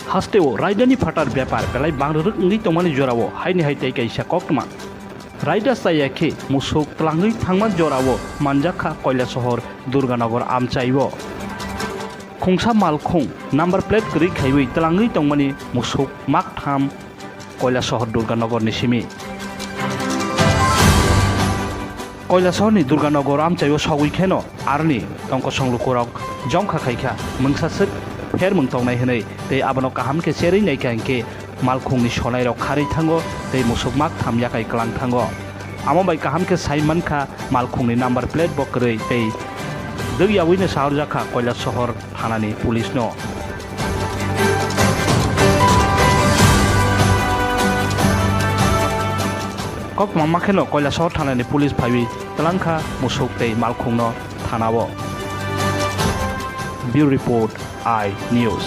हास्टेओ रायदानि फाटार व्यापार बेलाय बांद्रोगनि तंमानि जरावो हायनि हायथाय काइसा कक्तमा रायदा सायाखे मुसुक तलांगै थांमान जरावो मानजाखा Kailashahar Durganagar आमचाइबो खुंसा मालखुं number plate गरै खाइबै तलांगै तंमानि मुसुक माक थाम कैलाशहर दुर्गानगर निसिमि कैलाशहरनि दुर्गानगर आमचाइबो सावैखेनो आरनि तंक संलुकुरक जंखा खाइखा मोंसासोक फेर मोंतंनाय हनै तै आबनो काहाम के सेरै नायखांके मालखुंनि सनायराव खारै थांगो तै मुसुक माक थाम याकाय क्लां थांगो आमो बाय काहाम के साइमानखा मालखुंनि नम्बर प्लेट बकरै तै दैयावैनो साहरजाखा कैलाशहर थानानि पुलिसनो कक मामाखेनो कैलाशहर थानानि पुलिस फाइबि तलांखा मुसुक तै मालखुंनो थानावो ब्यूरो रिपोर्ट आई न्यूज़।